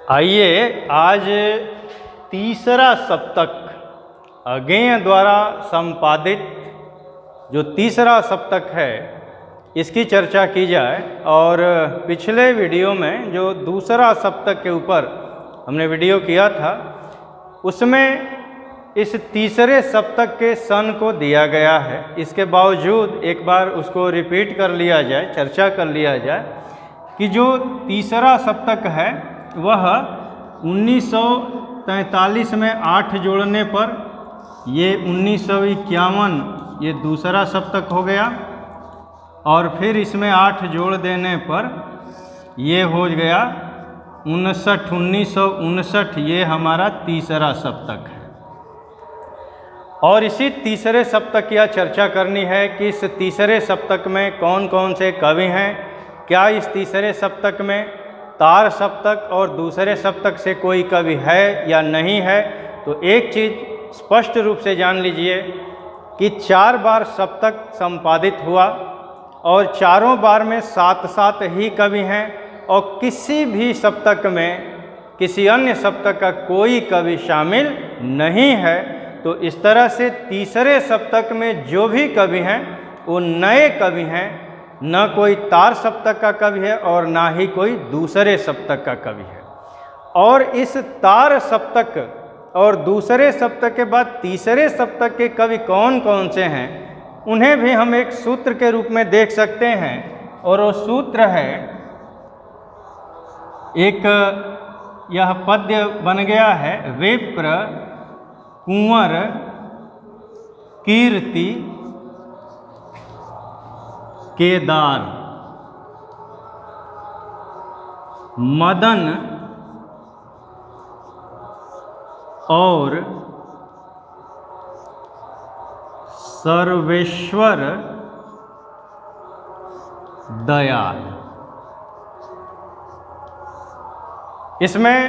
आइए आज तीसरा सप्तक अज्ञेय द्वारा संपादित जो तीसरा सप्तक है इसकी चर्चा की जाए। और पिछले वीडियो में जो दूसरा सप्तक के ऊपर हमने वीडियो किया था उसमें इस तीसरे सप्तक के सन को दिया गया है। इसके बावजूद एक बार उसको रिपीट कर लिया जाए, चर्चा कर लिया जाए कि जो तीसरा सप्तक है वह 1943 में 8 जोड़ने पर ये 1951 ये दूसरा सप्तक हो गया, और फिर इसमें 8 जोड़ देने पर ये हो गया 1959 ये हमारा तीसरा सप्तक है। और इसी तीसरे सप्तक की चर्चा करनी है कि इस तीसरे सप्तक में कौन कौन से कवि हैं, क्या इस तीसरे सप्तक में तार सप्तक और दूसरे सप्तक से कोई कवि है या नहीं है। तो एक चीज़ स्पष्ट रूप से जान लीजिए कि 4 बार सप्तक संपादित हुआ और चारों बार में 7-7 ही कवि हैं, और किसी भी सप्तक में किसी अन्य सप्तक का कोई कवि शामिल नहीं है। तो इस तरह से तीसरे सप्तक में जो भी कवि हैं वो नए कवि हैं, न कोई तार सप्तक का कवि है और ना ही कोई दूसरे सप्तक का कवि है। और इस तार सप्तक और दूसरे सप्तक के बाद तीसरे सप्तक के कवि कौन कौन से हैं उन्हें भी हम एक सूत्र के रूप में देख सकते हैं। और वो सूत्र है, एक यह पद्य बन गया है, विप्र कुंवर कीर्ति केदार मदन और सर्वेश्वर दयाल। इसमें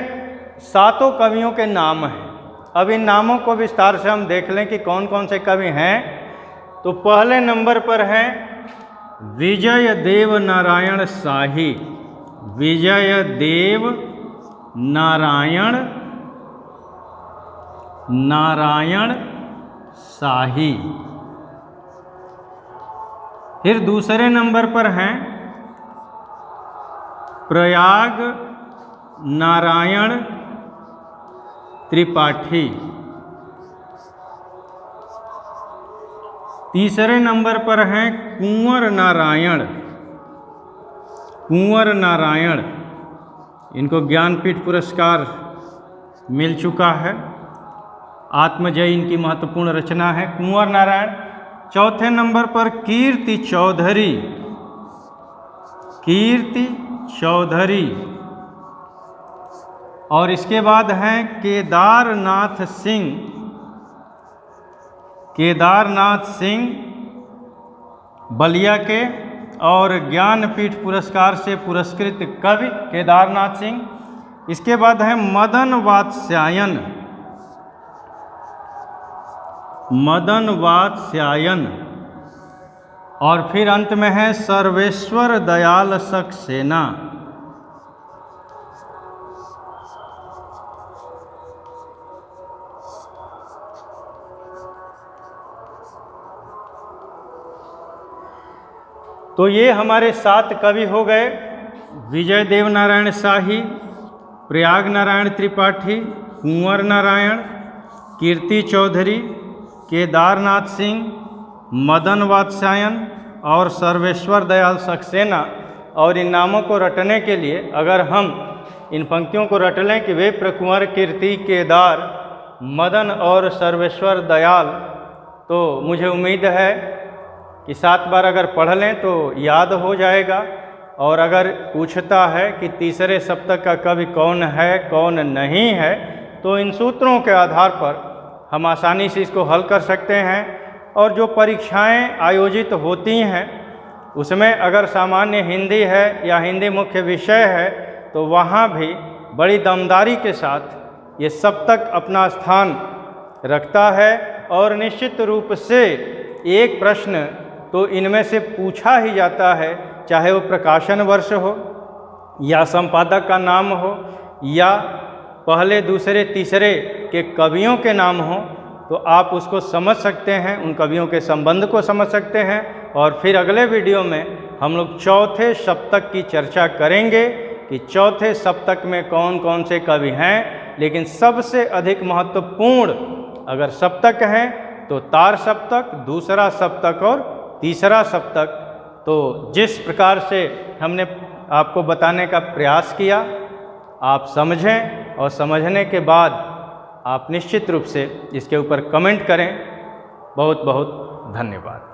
7 कवियों के नाम हैं। अब इन नामों को विस्तार से हम देख लें कि कौन कौन से कवि हैं। तो पहले नंबर पर हैं विजय देव नारायण शाही। विजय देव नारायण शाही। फिर दूसरे नंबर पर हैं प्रयाग नारायण त्रिपाठी। तीसरे नंबर पर हैं कुंवर नारायण। इनको ज्ञानपीठ पुरस्कार मिल चुका है। आत्मजयी इनकी महत्वपूर्ण रचना है कुंवर नारायण। चौथे नंबर पर कीर्ति चौधरी। और इसके बाद हैं केदारनाथ सिंह बलिया के, और ज्ञानपीठ पुरस्कार से पुरस्कृत कवि केदारनाथ सिंह। इसके बाद है मदन वात्स्यायन। और फिर अंत में है सर्वेश्वर दयाल सक्सेना। तो ये हमारे 7 कवि हो गए, विजय देव नारायण शाही, प्रयाग नारायण त्रिपाठी, कुंवर नारायण, कीर्ति चौधरी, केदारनाथ सिंह, मदन वात्स्यायन और सर्वेश्वर दयाल सक्सेना। और इन नामों को रटने के लिए अगर हम इन पंक्तियों को रट लें कि विप्र कुंवर कीर्ति केदार मदन और सर्वेश्वर दयाल, तो मुझे उम्मीद है कि 7 बार अगर पढ़ लें तो याद हो जाएगा। और अगर पूछता है कि तीसरे सप्तक का कवि कौन है कौन नहीं है, तो इन सूत्रों के आधार पर हम आसानी से इसको हल कर सकते हैं। और जो परीक्षाएं आयोजित होती हैं उसमें अगर सामान्य हिंदी है या हिंदी मुख्य विषय है तो वहाँ भी बड़ी दमदारी के साथ ये सप्तक अपना स्थान रखता है। और निश्चित रूप से एक प्रश्न तो इनमें से पूछा ही जाता है, चाहे वो प्रकाशन वर्ष हो या संपादक का नाम हो या पहले दूसरे तीसरे के कवियों के नाम हों तो आप उसको समझ सकते हैं, उन कवियों के संबंध को समझ सकते हैं। और फिर अगले वीडियो में हम लोग चौथे सप्तक की चर्चा करेंगे कि चौथे सप्तक में कौन कौन से कवि हैं। लेकिन सबसे अधिक महत्वपूर्ण अगर सप्तक हैं तो तार सप्तक, दूसरा सप्तक और तीसरा सप्तक। तो जिस प्रकार से हमने आपको बताने का प्रयास किया, आप समझें और समझने के बाद आप निश्चित रूप से इसके ऊपर कमेंट करें। बहुत बहुत धन्यवाद।